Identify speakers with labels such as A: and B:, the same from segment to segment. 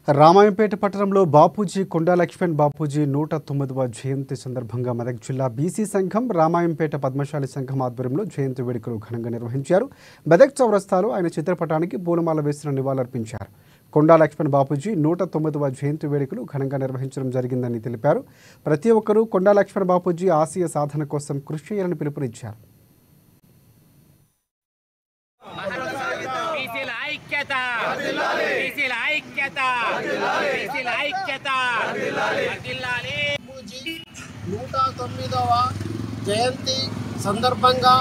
A: రామాయంపేట పట్టణంలో బాపూజీ కొండా లక్ష్మణ్ బాపూజీ 109వ జయంతి సందర్భంగా మెదక్ జిల్లా బీసీ సంఘం రామాయంపేట పద్మశాలి సంఘం ఆధ్వర్యంలో జయంతి వేడుకలు ఘనంగా నిర్వహించారు. మెదక్ చౌరస్తాలో ఆయన చిత్రపటానికి పూలమాల వేసిన నివాళులర్పించారు. కొండా లక్ష్మణ్ బాపూజీ 109వ జయంతి వేడుకలు ఘనంగా నిర్వహించడం జరిగిందని తెలిపారు. ప్రతి ఒక్కరూ కొండా లక్ష్మణ్ బాపూజీ ఆశయ సాధన కోసం కృషి చేయాలని పిలుపునిచ్చారు.
B: బాపూజీ 109వ జయంతి సందర్భంగా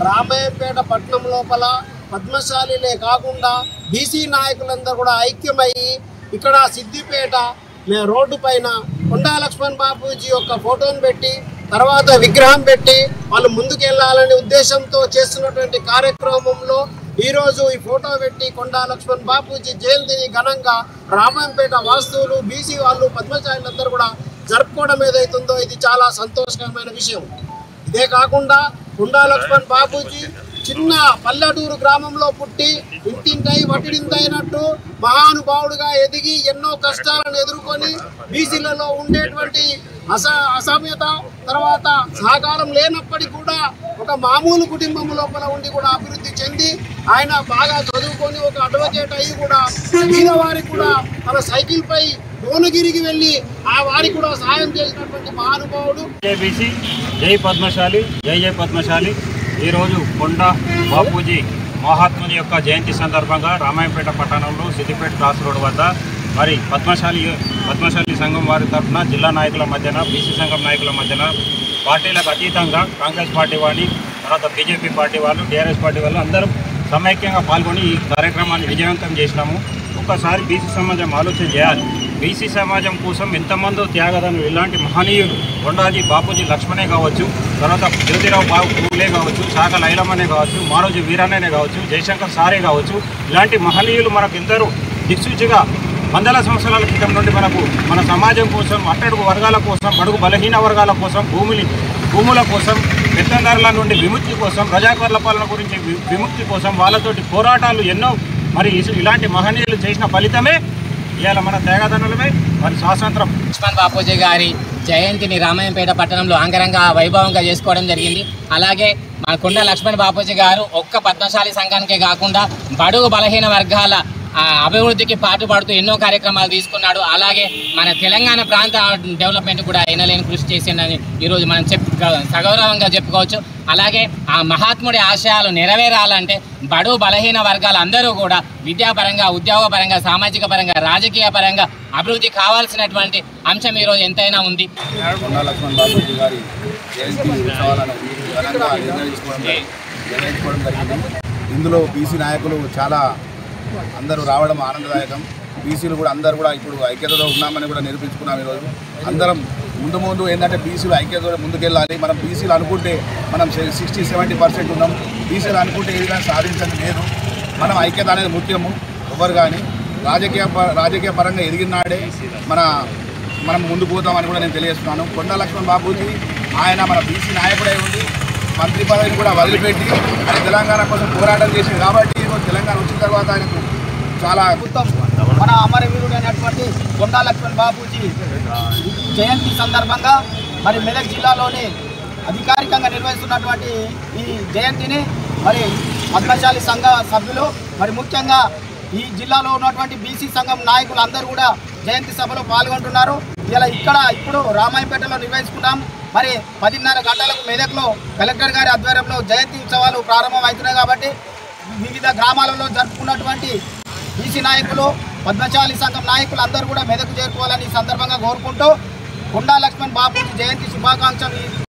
B: రామాయంపేట పట్టణం లోపల పద్మశాలిలే కాకుండా బీసీ నాయకులందరూ కూడా ఐక్యమయ్యి ఇక్కడ సిద్దిపేట రోడ్డు పైన కొండా లక్ష్మణ్ బాపూజీ యొక్క ఫోటోను పెట్టి తర్వాత విగ్రహం పెట్టి వాళ్ళు ముందుకెళ్లాలనే ఉద్దేశంతో చేస్తున్నటువంటి కార్యక్రమంలో ఈరోజు ఈ ఫోటో పెట్టి కొండా లక్ష్మణ్ బాపూజీ జయంతిని ఘనంగా రామాయంపేట వాస్తువులు బీసీ వాళ్ళు పద్మశాలందరూ కూడా జరుపుకోవడం ఏదైతుందో ఇది చాలా సంతోషకరమైన విషయం. ఇదే కాకుండా కొండా లక్ష్మణ్ బాపూజీ చిన్న పల్లెటూరు గ్రామంలో పుట్టి ఇంటింటై వటిడింతైనట్టు మహానుభావుడుగా ఎదిగి ఎన్నో కష్టాలను ఎదుర్కొని బీసీలలో ఉండేటువంటి అసమ్యత తర్వాత సహకారం లేనప్పటికీ కూడా ఒక మామూలు కుటుంబం లోపల ఉండి కూడా అభివృద్ధి చెంది ఆయన బాగా చదువుకొని ఒక అడ్వకేట్ అయ్యి కూడా వారికి కూడా తన సైకిల్ పై భువనగిరికి వెళ్ళి ఆ వారికి కూడా సహాయం చేసినటువంటి మహానుభావుడు.
C: జై పద్మశాలి, జై జై పద్మశాలి. ఈరోజు కొండా బాపూజీ మహాత్ముని యొక్క జయంతి సందర్భంగా రామాయంపేట పట్టణంలో సిద్దిపేట క్రాస్ రోడ్ వద్ద మరి పద్మశాలి సంఘం వారి తరఫున జిల్లా నాయకుల మధ్యన బీసీ సంఘం నాయకుల మధ్యన పార్టీలకు అతీతంగా కాంగ్రెస్ పార్టీ వాళ్ళు తర్వాత బీజేపీ పార్టీ వాళ్ళు టీఆర్ఎస్ పార్టీ వాళ్ళు అందరం సమైక్యంగా పాల్గొని ఈ కార్యక్రమాన్ని విజయవంతం చేసినాము. ఒక్కసారి బీసీ సమాజం ఆలోచన చేయాలి. బీసీ సమాజం కోసం ఎంతమందో త్యాగదనులు ఇలాంటి మహనీయులు కొండాజీ బాపూజీ లక్ష్మణే కావచ్చు, తర్వాత జ్యోతిరావు పూలే కావచ్చు, శాఖ లైలమ్మనే కావచ్చు, మారోజు వీరన్ననే కావచ్చు, జయశంకర్ సారే కావచ్చు, ఇలాంటి మహనీయులు మనకు ఎందరూ దిక్సూచిగా వందల సంవత్సరాల క్రితం నుండి మన సమాజం కోసం, అట్టడుగు వర్గాల కోసం, బడుగు బలహీన వర్గాల కోసం, భూముల కోసం, పెత్తందారుల నుండి విముక్తి కోసం, ప్రజాకర్ల పాలన గురించి విముక్తి కోసం వాళ్ళతోటి పోరాటాలు ఎన్నో మరి ఇలాంటి మహనీయులు చేసిన ఫలితమే ఇవాళ మన త్యాగదనులమే మరి స్వాతంత్రం.
D: లక్ష్మణ్ బాపూజీ గారి జయంతిని రామాయంపేట పట్టణంలో అంగరంగ వైభవంగా చేసుకోవడం జరిగింది. అలాగే మన కొండా లక్ష్మణ్ బాపూజీ గారు ఒక్క పద్మశాలి సంఘానికే కాకుండా బడుగు బలహీన వర్గాల అభివృద్ధికి పాటుపడుతూ ఎన్నో కార్యక్రమాలు తీసుకున్నాడు. అలాగే మన తెలంగాణ ప్రాంత డెవలప్మెంట్ కూడా ఎనలేని కృషి చేసిందని ఈరోజు మనం సగౌరవంగా చెప్పుకోవచ్చు. అలాగే ఆ మహాత్ముడి ఆశయాలు నెరవేరాలంటే బడుగు బలహీన వర్గాలు అందరూ కూడా విద్యాపరంగా, ఉద్యోగపరంగా, సామాజిక పరంగా, రాజకీయ పరంగా అభివృద్ధి కావాల్సినటువంటి అంశం ఈరోజు ఎంతైనా ఉంది.
E: కొండా లక్ష్మణ్ బాపూజీ గారి జయంతి ఉత్సవాలను నిర్వహించుకోవడం జరిగింది. ఇందులో బీసీ నాయకులు చాలా అందరూ రావడం ఆనందదాయకం. బీసీలు కూడా అందరూ కూడా ఇప్పుడు ఐక్యతతో ఉన్నామని కూడా నిరూపించుకున్నాం. ఈరోజు అందరం ముందు ఏంటంటే బీసీలు ఐక్యతతో ముందుకెళ్ళాలి. మనం బీసీలు అనుకుంటే మనం 60-70% ఉన్నాం. బీసీలు అనుకుంటే ఏదైనా సాధించడం లేదు. మనం ఐక్యత అనేది ముఖ్యము. ఎవరు కానీ రాజకీయ పరంగా ఎదిగిన నాడే మనం ముందుకు పోతామని కూడా నేను తెలియజేస్తున్నాను. కొండా లక్ష్మణ్ బాపూజీ ఆయన మన బీసీ నాయకుడై ఉండి మంత్రి పదవిని కూడా వదిలిపెట్టి ఆయన తెలంగాణ కోసం పోరాటం చేసింది కాబట్టి ఈరోజు తెలంగాణ వచ్చిన తర్వాత ఆయనకు చాలా
B: మన అమరవీరుడు అయినటువంటి కొండా లక్ష్మణ్ బాపూజీ జయంతి సందర్భంగా మరి మెదక్ జిల్లాలోని అధికారికంగా నిర్వహిస్తున్నటువంటి ఈ జయంతిని మరి పద్మశాలి సంఘ సభ్యులు మరి ముఖ్యంగా ఈ జిల్లాలో ఉన్నటువంటి బీసీ సంఘం నాయకులు అందరూ కూడా జయంతి సభలో పాల్గొంటున్నారు. ఇప్పుడు రామాయంపేటలో నిర్వహించుకున్నాం. మరి 10:30 గంటలకు మెదక్లో కలెక్టర్ గారి ఆధ్వర్యంలో జయంతి ఉత్సవాలు ప్రారంభమవుతున్నాయి కాబట్టి వివిధ గ్రామాలలో జరుపుకున్నటువంటి బీసీ నాయకులు, పద్మశాలి సంఘం నాయకులు అందరూ కూడా మెదక్ చేరుకోవాలని ఈ సందర్భంగా కోరుకుంటూ కొండా లక్ష్మణ్ బాపూజీ జయంతి శుభాకాంక్షలు